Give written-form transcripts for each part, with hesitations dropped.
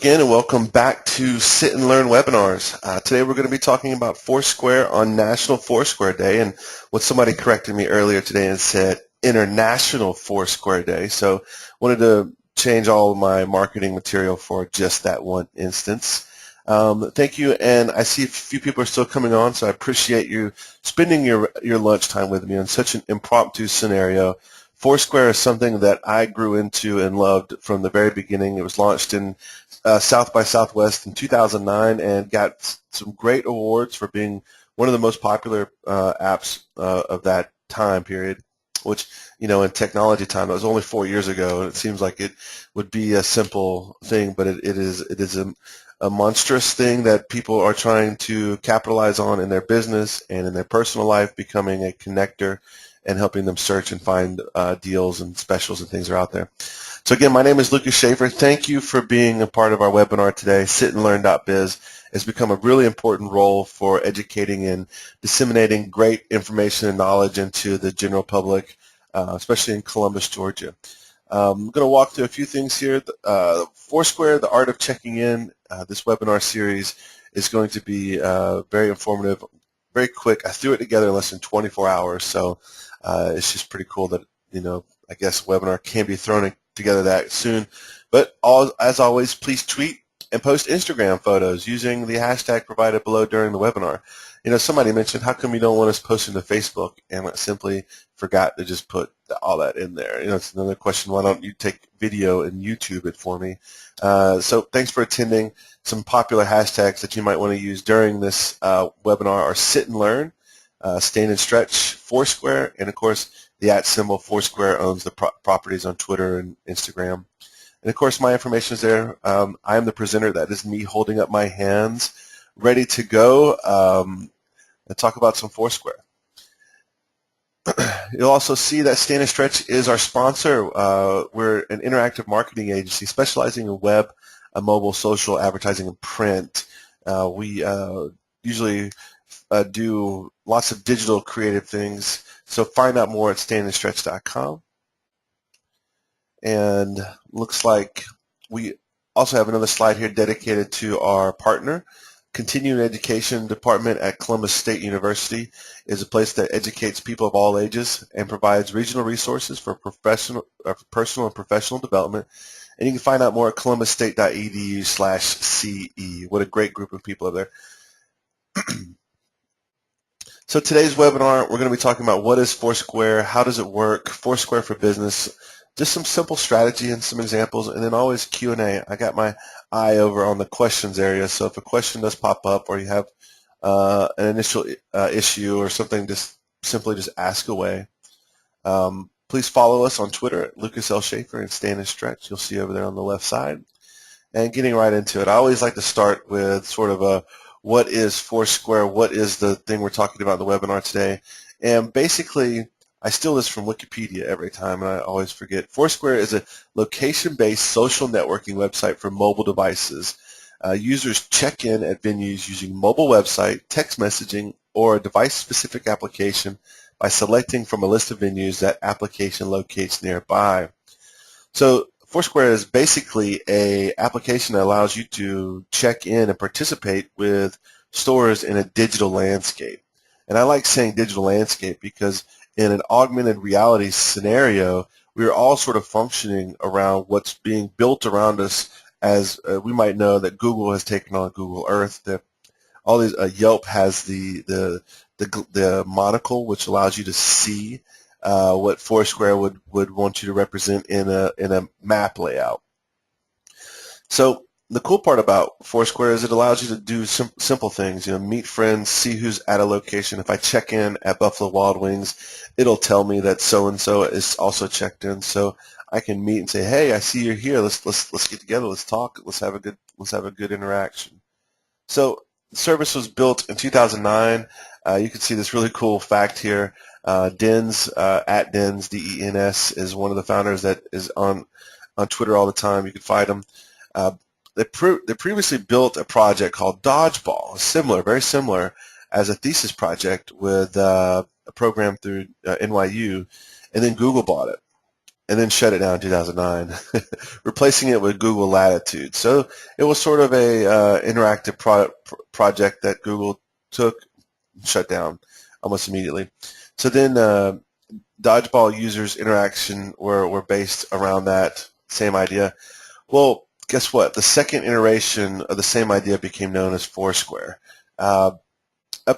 again, and welcome back to Sit and Learn webinars. Today we're going to be talking about Foursquare on National Foursquare Day, and what somebody corrected me earlier today and said International Foursquare Day. So wanted to change all of my marketing material for just that one instance. Thank you, and I see a few people are still coming on, so I appreciate you spending your lunchtime with me on such an impromptu scenario. Foursquare is something that I grew into and loved from the very beginning. It was launched in South by Southwest in 2009 and got some great awards for being one of the most popular apps of that time period, which, you know, in technology time, it was only 4 years ago. It seems like it would be a simple thing, but it is a monstrous thing that people are trying to capitalize on in their business and in their personal life, becoming a connector and helping them search and find deals and specials and things that are out there. So again, my name is Lucas Schaefer. Thank you for being a part of our webinar today. SitAndLearn.biz has become a really important role for educating and disseminating great information and knowledge into the general public, especially in Columbus, Georgia. I'm going to walk through a few things here. Foursquare, the art of checking in. This webinar series is going to be very informative, very quick. I threw it together in less than 24 hours, so it's just pretty cool that, you know, I guess a webinar can be thrown together that soon. But as always, please tweet and post Instagram photos using the hashtag provided below during the webinar. You know, somebody mentioned, how come you don't want us posting to Facebook? And I simply forgot to just put all that in there. You know, it's another question. Why don't you take video and YouTube it for me? So thanks for attending. Some popular hashtags that you might want to use during this webinar are Sit and Learn, Stand and Stretch, Foursquare, and of course the @ Foursquare owns the properties on Twitter and Instagram. And of course my information is there. I am the presenter. That is me holding up my hands, ready to go and talk about some Foursquare. You'll also see that Stand and Stretch is our sponsor. We're an interactive marketing agency specializing in web, mobile, social, advertising, and print. We usually do lots of digital creative things. So find out more at standandstretch.com. And looks like we also have another slide here dedicated to our partner. Continuing Education Department at Columbus State University is a place that educates people of all ages and provides regional resources for personal and professional development. And you can find out more at columbusState.edu/CE. What a great group of people are there. So today's webinar, we're going to be talking about what is Foursquare, how does it work, Foursquare for Business, just some simple strategy and some examples, and then always Q&A. I got my eye over on the questions area, so if a question does pop up or you have an initial issue or something, just simply ask away. Please follow us on Twitter at Lucas L. Schaefer and Stand and Stretch. You'll see over there on the left side. And getting right into it, I always like to start with sort of a what is Foursquare, what is the thing we're talking about in the webinar today. And basically, I steal this from Wikipedia every time, and I always forget. Foursquare is a location-based social networking website for mobile devices. Users check in at venues using mobile website, text messaging, or a device-specific application by selecting from a list of venues that application locates nearby. So Foursquare is basically an application that allows you to check in and participate with stores in a digital landscape. And I like saying digital landscape because in an augmented reality scenario, we're all sort of functioning around what's being built around us. As we might know that Google has taken on Google Earth. All these Yelp has the monocle, which allows you to see what Foursquare would want you to represent in a map layout. So the cool part about Foursquare is it allows you to do simple things, you know, meet friends, see who's at a location. If I check in at Buffalo Wild Wings, it'll tell me that so-and-so is also checked in, so I can meet and say, hey, I see you're here. Let's get together. Let's talk. Let's have a good interaction. So the service was built in 2009. You can see this really cool fact here. Dens at Dens, D-E-N-S, is one of the founders that is on Twitter all the time. You can find him. They previously built a project called Dodgeball, very similar, as a thesis project with a program through NYU, and then Google bought it. and then shut it down in 2009, replacing it with Google Latitude. So it was sort of a interactive project that Google took and shut down almost immediately. So then Dodgeball users' interaction were based around that same idea. Well, guess what? The second iteration of the same idea became known as Foursquare. Up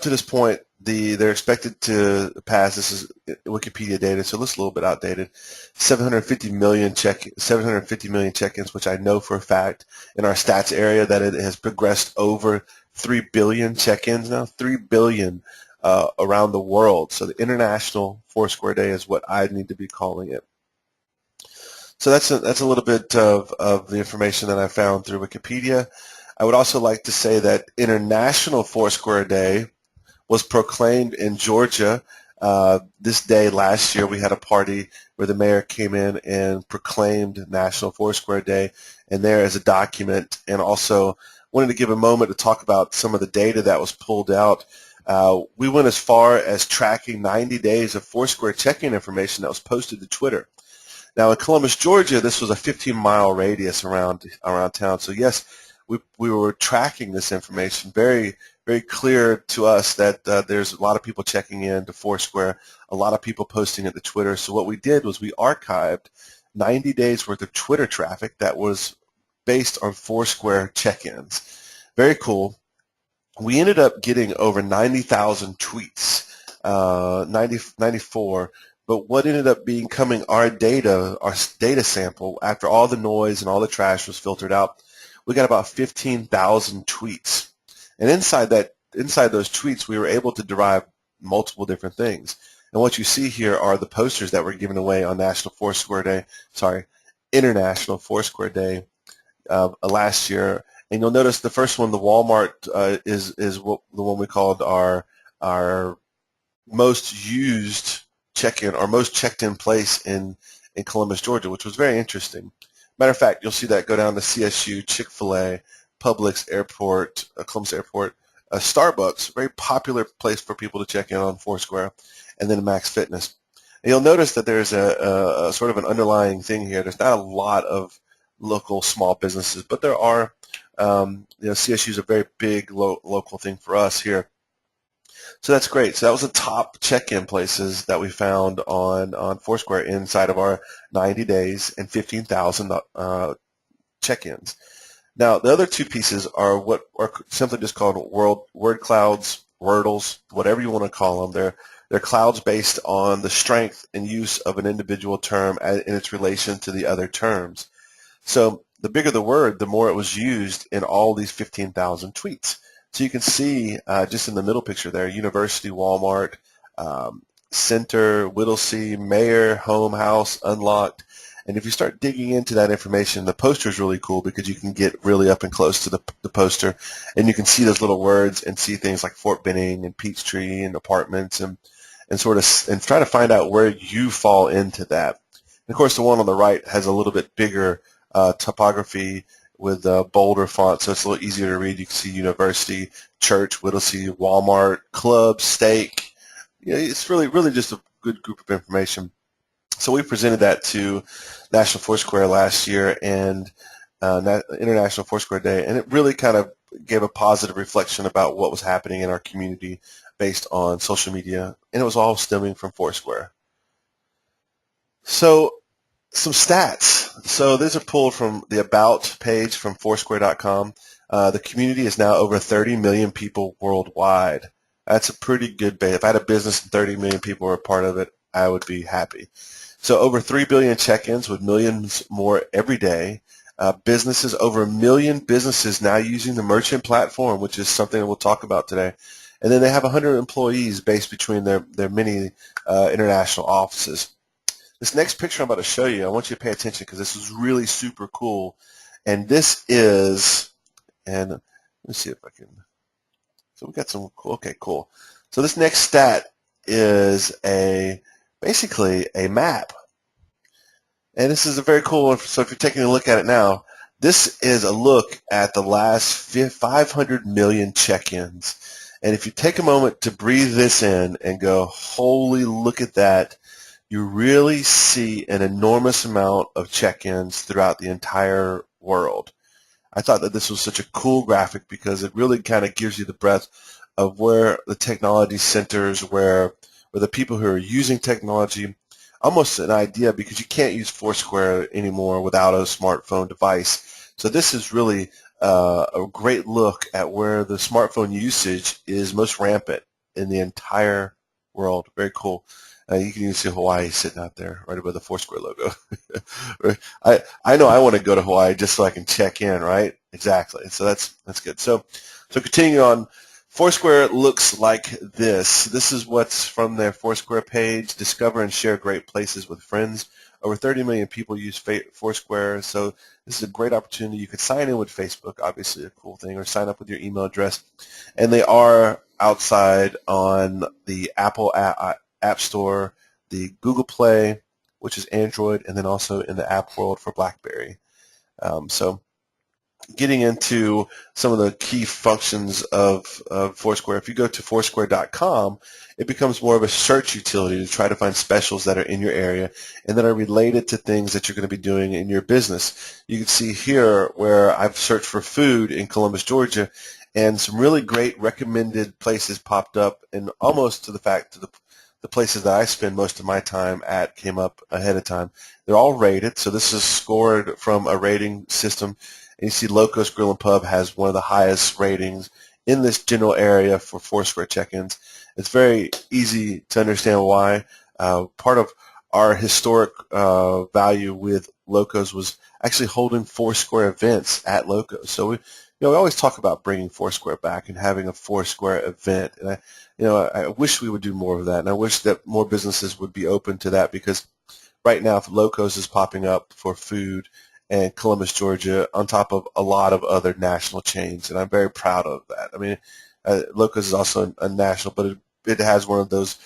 to this point, they're expected to pass, this is Wikipedia data, so it's a little bit outdated, 750 million check-ins, which I know for a fact in our stats area that it has progressed over 3 billion check-ins now, 3 billion around the world. So the International Foursquare Day is what I need to be calling it. So that's a little bit of the information that I found through Wikipedia. I would also like to say that International Foursquare Day was proclaimed in Georgia this day last year. We had a party where the mayor came in and proclaimed National Foursquare Day, and there is a document. And also wanted to give a moment to talk about some of the data that was pulled out. We went as far as tracking 90 days of Foursquare check-in information that was posted to Twitter. Now in Columbus, Georgia, this was a 15-mile radius around town. So yes, we were tracking this information. Very, very clear to us that there's a lot of people checking in to Foursquare, a lot of people posting it to Twitter. So what we did was we archived 90 days worth of Twitter traffic that was based on Foursquare check-ins. Very cool. We ended up getting over 90,000 tweets, 94. But what ended up becoming our data sample, after all the noise and all the trash was filtered out, we got about 15,000 tweets. And inside those tweets, we were able to derive multiple different things. And what you see here are the posters that were given away on International Foursquare Day last year. And you'll notice the first one, the Walmart, is the one we called our most used check-in, or most checked-in place in Columbus, Georgia, which was very interesting. Matter of fact, you'll see that go down to CSU, Chick-fil-A, Publix Airport, Columbus Airport, Starbucks, very popular place for people to check in on Foursquare, and then Max Fitness. And you'll notice that there's a sort of an underlying thing here. There's not a lot of local small businesses, but there are. CSU is a very big local thing for us here. So that's great. So that was the top check-in places that we found on Foursquare inside of our 90 days and 15,000 check-ins. Now, the other two pieces are what are simply just called word clouds, wordles, whatever you want to call them. They're clouds based on the strength and use of an individual term in its relation to the other terms. So the bigger the word, the more it was used in all these 15,000 tweets. So you can see just in the middle picture there, University, Walmart, Center, Whittlesey, Mayor, Home, House, Unlocked. And if you start digging into that information, the poster is really cool because you can get really up and close to the poster, and you can see those little words and see things like Fort Benning and Peachtree and apartments and try to find out where you fall into that. And of course, the one on the right has a little bit bigger topography with bolder font, so it's a little easier to read. You can see University, Church, Whittlesey, Walmart, Club, Steak. It's really just a good group of information. So we presented that to National Foursquare last year and International Foursquare Day, and it really kind of gave a positive reflection about what was happening in our community based on social media, and it was all stemming from Foursquare. So some stats. So these are pulled from the About page from Foursquare.com. The community is now over 30 million people worldwide. That's a pretty good base. If I had a business and 30 million people were a part of it, I would be happy. So over 3 billion check-ins with millions more every day. Businesses, over 1 million businesses now using the merchant platform, which is something that we'll talk about today. And then they have 100 employees based between their many international offices. This next picture I'm about to show you, I want you to pay attention because this is really super cool. And this is, and let me see if I can, so we got some cool, okay, cool. So this next stat is basically a map. And this is a very cool one. So if you're taking a look at it now, this is a look at the last 500 million check-ins. And if you take a moment to breathe this in and go, holy, look at that, you really see an enormous amount of check-ins throughout the entire world. I thought that this was such a cool graphic because it really kind of gives you the breadth of where the technology centers, where the people who are using technology, almost an idea because you can't use Foursquare anymore without a smartphone device. So this is really a great look at where the smartphone usage is most rampant in the entire world. Very cool. You can even see Hawaii sitting out there right above the Foursquare logo. I know I want to go to Hawaii just so I can check in, right? Exactly. So that's good. So continuing on, Foursquare looks like this. This is what's from their Foursquare page. Discover and share great places with friends. Over 30 million people use Foursquare, so this is a great opportunity. You could sign in with Facebook, obviously a cool thing, or sign up with your email address. And they are outside on the Apple App Store, the Google Play, which is Android, and then also in the app world for BlackBerry. So getting into some of the key functions of Foursquare, if you go to Foursquare.com, it becomes more of a search utility to try to find specials that are in your area and that are related to things that you're going to be doing in your business. You can see here where I've searched for food in Columbus, Georgia, and some really great recommended places popped up, and almost to the fact to the places that I spend most of my time at came up ahead of time. They're all rated, so this is scored from a rating system. And you see Locos Grill and Pub has one of the highest ratings in this general area for Foursquare check-ins. It's very easy to understand why. Part of our historic value with Locos was actually holding Foursquare events at Locos. So we always talk about bringing Foursquare back and having a Foursquare event. And I wish we would do more of that, and I wish that more businesses would be open to that, because right now Locos is popping up for food and Columbus, Georgia, on top of a lot of other national chains, and I'm very proud of that. I mean, Locos is also a national, but it has one of those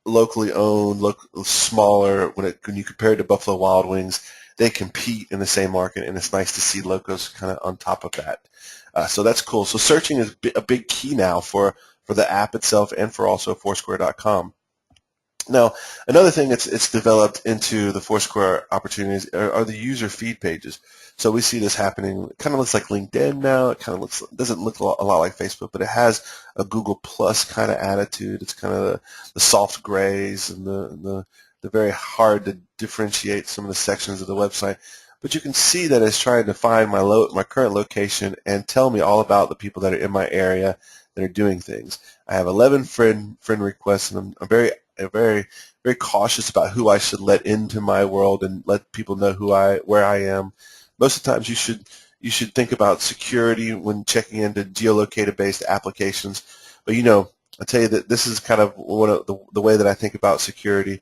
locally owned, smaller. When you compare it to Buffalo Wild Wings, they compete in the same market, and it's nice to see Locos kind of on top of that. So that's cool. So searching is a big key now for the app itself and for also Foursquare.com. Now, another thing it's developed into the Foursquare opportunities are the user feed pages. So we see this happening. It kind of looks like LinkedIn now. It kind of doesn't look a lot like Facebook, but it has a Google Plus kind of attitude. It's kind of the soft grays and the very hard to differentiate some of the sections of the website. But you can see that it's trying to find my current location and tell me all about the people that are in my area that are doing things. I have 11 friend requests, and I'm very cautious about who I should let into my world and let people know where I am. Most of the times, you should think about security when checking into geolocated-based applications. But I'll tell you that this is kind of one of the way that I think about security.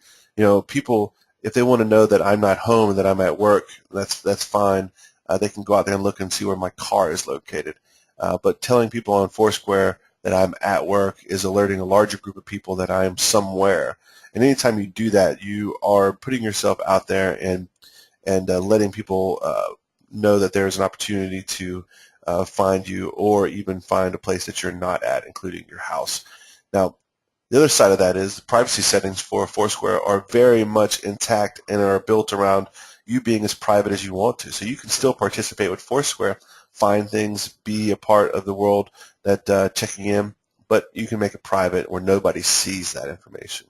People, if they want to know that I'm not home and that I'm at work, that's fine. They can go out there and look and see where my car is located. But telling people on Foursquare that I'm at work is alerting a larger group of people that I am somewhere. And anytime you do that, you are putting yourself out there and letting people know that there is an opportunity to find you, or even find a place that you're not at, including your house. Now, the other side of that is the privacy settings for Foursquare are very much intact and are built around you being as private as you want to. So you can still participate with Foursquare, find things, be a part of the world that checking in, but you can make it private where nobody sees that information.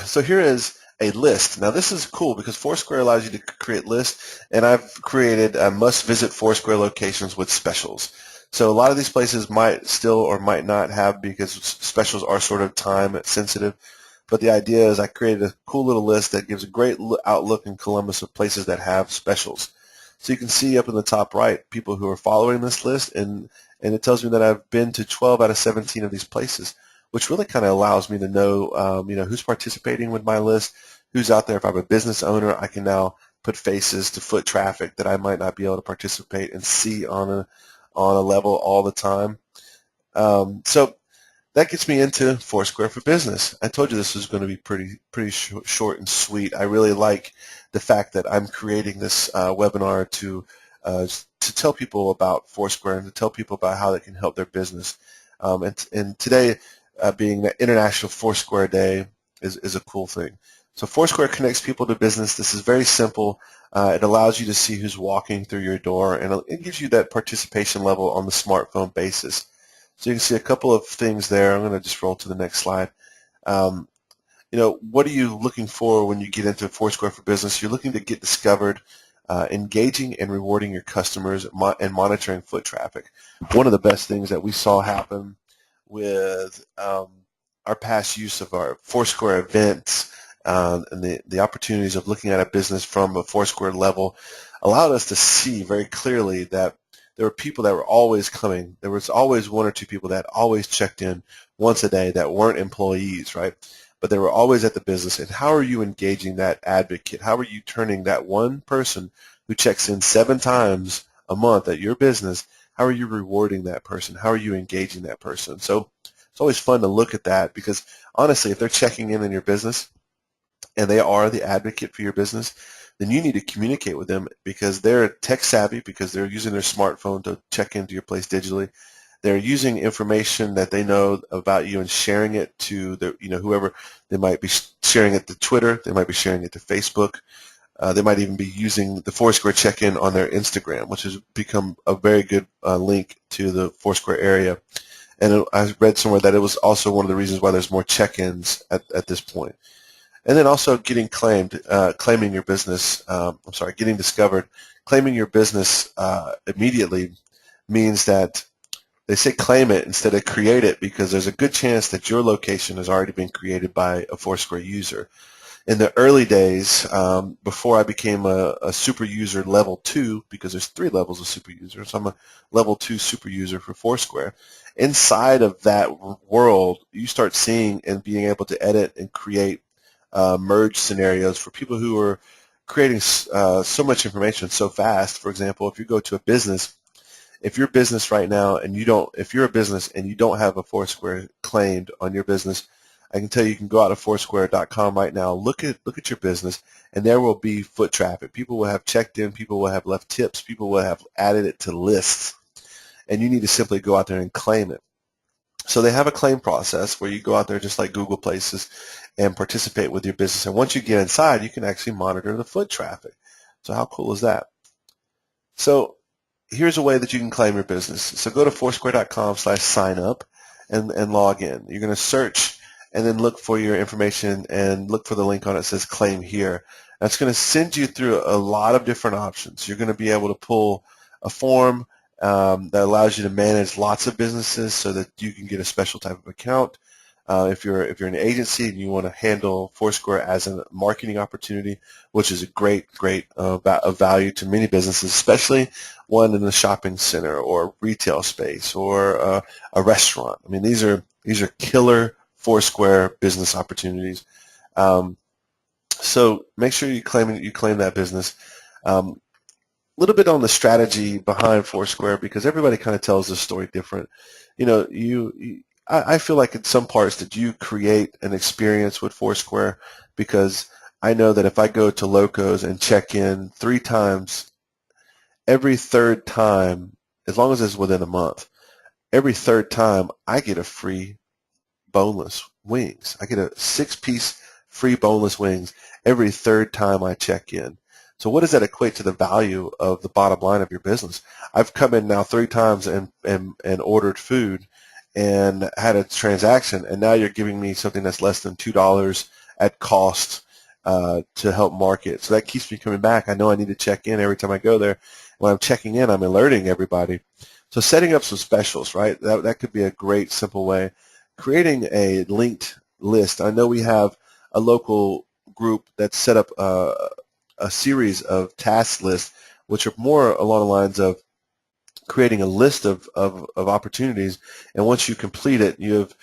So here is a list. Now this is cool because Foursquare allows you to create lists, and I've created must-visit Foursquare locations with specials. So a lot of these places might still or might not have, because specials are sort of time sensitive. But the idea is I created a cool little list that gives a great outlook in Columbus of places that have specials. So you can see up in the top right people who are following this list, and it tells me that I've been to 12 out of 17 of these places, which really kind of allows me to know, who's participating with my list, who's out there. If I'm a business owner, I can now put faces to foot traffic that I might not be able to participate and see on a level all the time. So that gets me into Foursquare for Business. I told you this was going to be pretty short and sweet. I really like the fact that I'm creating this webinar to tell people about Foursquare and to tell people about how they can help their business. And today, being that International Foursquare Day is a cool thing. So Foursquare connects people to business. This is very simple. It allows you to see who's walking through your door, and it gives you that participation level on the smartphone basis. So you can see a couple of things there. I'm going to just roll to the next slide. Um, what are you looking for when you get into Foursquare for Business? You're looking to get discovered, engaging and rewarding your customers, and monitoring foot traffic. One of the best things that we saw happen with our past use of our Foursquare events and the opportunities of looking at a business from a Foursquare level allowed us to see very clearly that there were people that were always coming. There was always one or two people that always checked in once a day that weren't employees, right? But they were always at the business. And how are you engaging that advocate? How are you turning that one person who checks in 7 times a month at your business, how are you rewarding that person? How are you engaging that person? So it's always fun to look at that because honestly, if they're checking in your business and they are the advocate for your business, then you need to communicate with them because they're tech savvy, because they're using their smartphone to check into your place digitally. They're using information that they know about you and sharing it to whoever. They might be sharing it to Twitter. They might be sharing it to Facebook. They might even be using the Foursquare check-in on their Instagram, which has become a very good link to the Foursquare area. And I read somewhere that it was also one of the reasons why there's more check-ins at this point. And then also getting claiming your business, getting discovered. Claiming your business immediately means that they say claim it instead of create it because there's a good chance that your location has already been created by a Foursquare user. In the early days, before I became a super user level 2, because there's 3 levels of super user, so I'm a level 2 super user for Foursquare. Inside of that world, you start seeing and being able to edit and create merge scenarios for people who are creating so much information so fast. For example, if you go to a business, if your business right now and if you're a business and you don't have a Foursquare claimed on your business, I can tell you can go out to Foursquare.com right now, look at your business, and there will be foot traffic. People will have checked in, people will have left tips, people will have added it to lists, and you need to simply go out there and claim it. So they have a claim process where you go out there just like Google Places and participate with your business. And once you get inside, you can actually monitor the foot traffic. So how cool is that? So here's a way that you can claim your business. So go to Foursquare.com/sign up and log in. You're going to search and then look for your information and look for the link on it that says claim here. That's going to send you through a lot of different options. You're going to be able to pull a form that allows you to manage lots of businesses so that you can get a special type of account. If you're an agency and you want to handle Foursquare as a marketing opportunity, which is a great of value to many businesses, especially one in a shopping center or retail space or a restaurant. I mean, these are killer Foursquare business opportunities. So make sure you claim that business. Little bit on the strategy behind Foursquare because everybody kind of tells this story different. I feel like in some parts that you create an experience with Foursquare because I know that if I go to Locos and check in 3 times, every third time, as long as it's within a month, every third time I get a free boneless wings. I get a 6-piece free boneless wings every third time I check in. So what does that equate to the value of the bottom line of your business? I've come in now 3 times and ordered food and had a transaction, and now you're giving me something that's less than $2 at cost to help market. So that keeps me coming back. I know I need to check in every time I go there. When I'm checking in, I'm alerting everybody. So setting up some specials, right? That could be a great, simple way. Creating a linked list. I know we have a local group that's set up a series of task lists, which are more along the lines of creating a list of opportunities, and once you complete it, you've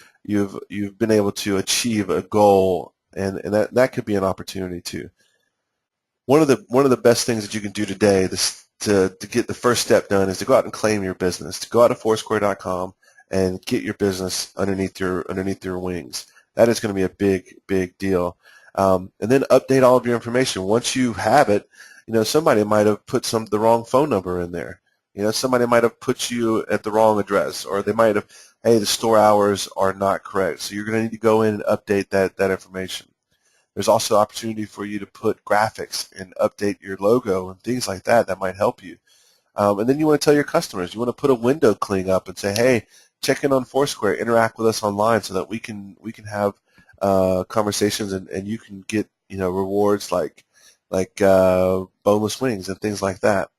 been able to achieve a goal, and that could be an opportunity too. One of the best things that you can do today to get the first step done is to go out and claim your business. To go out to Foursquare.com and get your business underneath your wings. That is going to be a big deal. And then update all of your information. Once you have it, somebody might have put the wrong phone number in there. Somebody might have put you at the wrong address, or they might have, hey, the store hours are not correct. So you're going to need to go in and update that information. There's also opportunity for you to put graphics and update your logo and things like that that might help you. And then you want to tell your customers, you want to put a window cling up and say, hey, check in on Foursquare, interact with us online so that we can have conversations and you can get rewards like boneless wings and things like that.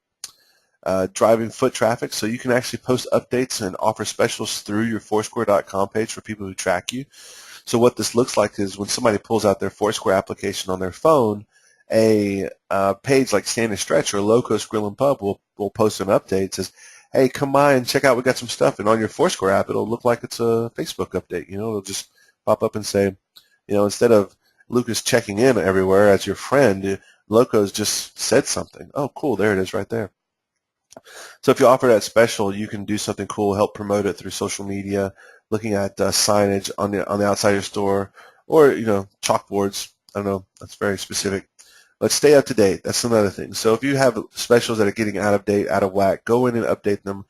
Driving foot traffic, so you can actually post updates and offer specials through your Foursquare.com page for people who track you. So what this looks like is when somebody pulls out their Foursquare application on their phone, a page like Stand and Stretch or Loco's Grill and Pub will post an update. It says, hey, come by and check out, we got some stuff. And on your Foursquare app, it'll look like it's a Facebook update. It'll just pop up and say, instead of Lucas checking in everywhere as your friend, Loco's just said something. Oh, cool, there it is right there. So if you offer that special, you can do something cool, help promote it through social media, looking at signage on the outside of your store, or chalkboards. I don't know, that's very specific. But stay up to date. That's another thing. So if you have specials that are getting out of date, out of whack, go in and update them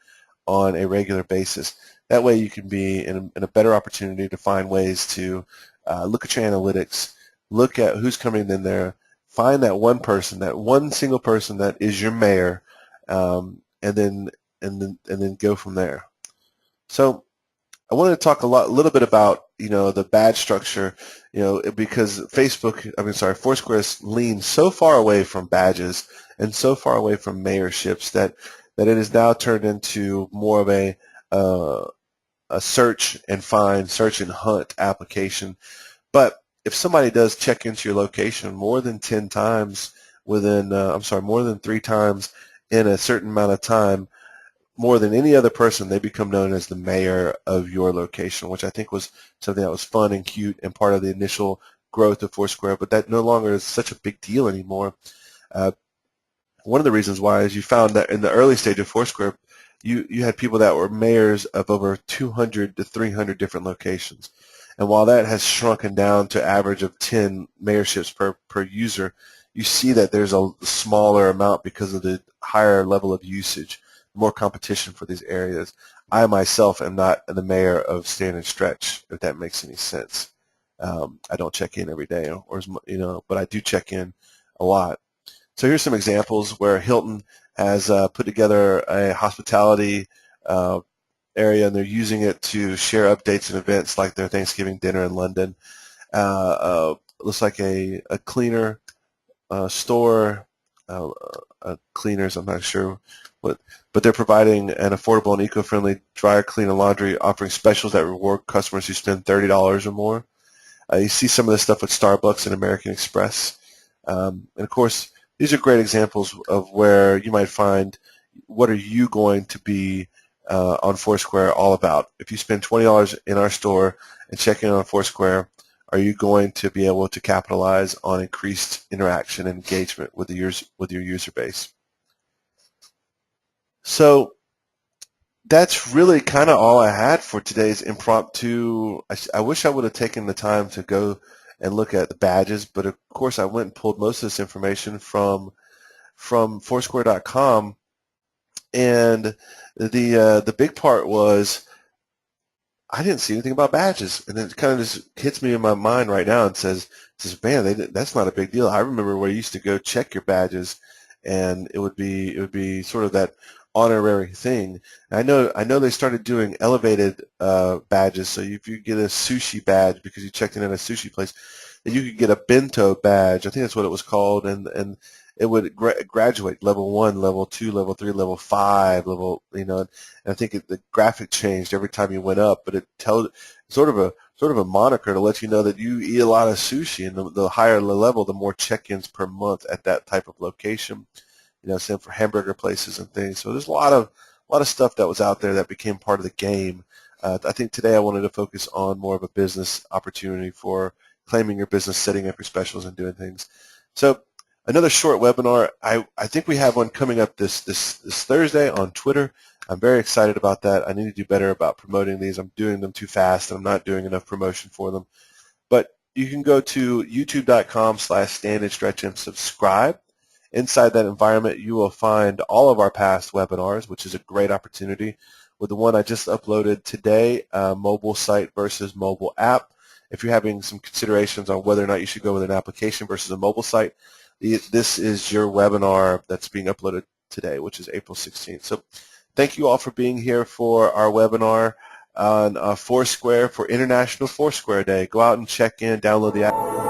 on a regular basis. That way you can be in a better opportunity to find ways to look at your analytics, look at who's coming in there, find that one person, that one single person that is your mayor, and then go from there. So I wanted to talk a little bit about the badge structure, because Foursquare leans so far away from badges and so far away from mayorships that it is now turned into more of a search and find, search and hunt application. But if somebody does check into your location more than 10 times more than 3 times in a certain amount of time, more than any other person, they become known as the mayor of your location, which I think was something that was fun and cute and part of the initial growth of Foursquare, but that no longer is such a big deal anymore. One of the reasons why is you found that in the early stage of Foursquare, you had people that were mayors of over 200 to 300 different locations. And while that has shrunken down to average of 10 mayorships per user, you see that there's a smaller amount because of the higher level of usage, more competition for these areas. I myself am not the mayor of Stand and Stretch, if that makes any sense. I don't check in every day, but I do check in a lot. So here's some examples where Hilton has put together a hospitality area, and they're using it to share updates and events like their Thanksgiving dinner in London. Looks like a cleaner store, cleaners, I'm not sure what, but they're providing an affordable and eco-friendly dryer, clean, and laundry, offering specials that reward customers who spend $30 or more. You see some of this stuff with Starbucks and American Express. And of course, these are great examples of where you might find what are you going to be on Foursquare all about. If you spend $20 in our store and check in on Foursquare, are you going to be able to capitalize on increased interaction and engagement with your user base? So that's really kind of all I had for today's impromptu. I wish I would have taken the time to go and look at the badges, but of course I went and pulled most of this information from Foursquare.com, and the big part was I didn't see anything about badges, and it kind of just hits me in my mind right now and says, man, that's not a big deal. I remember where you used to go check your badges, and it would be sort of that honorary thing. And I know they started doing elevated badges. So if you get a sushi badge because you checked in at a sushi place, then you could get a bento badge. I think that's what it was called, and it would graduate level 1, level 2, level 3, level 5, and I think the graphic changed every time you went up, but it tells sort of a moniker to let you know that you eat a lot of sushi, and the higher the level, the more check-ins per month at that type of location. Same for hamburger places and things. So there's a lot of stuff that was out there that became part of the game. I think today I wanted to focus on more of a business opportunity for claiming your business, setting up your specials, and doing things. So another short webinar. I think we have one coming up this Thursday on Twitter. I'm very excited about that. I need to do better about promoting these. I'm doing them too fast, and I'm not doing enough promotion for them. But you can go to youtube.com/standandstretch and subscribe. Inside that environment, you will find all of our past webinars, which is a great opportunity. With the one I just uploaded today, mobile site versus mobile app. If you're having some considerations on whether or not you should go with an application versus a mobile site, this is your webinar that's being uploaded today, which is April 16th. So thank you all for being here for our webinar on Foursquare for International Foursquare Day. Go out and check in, download the app.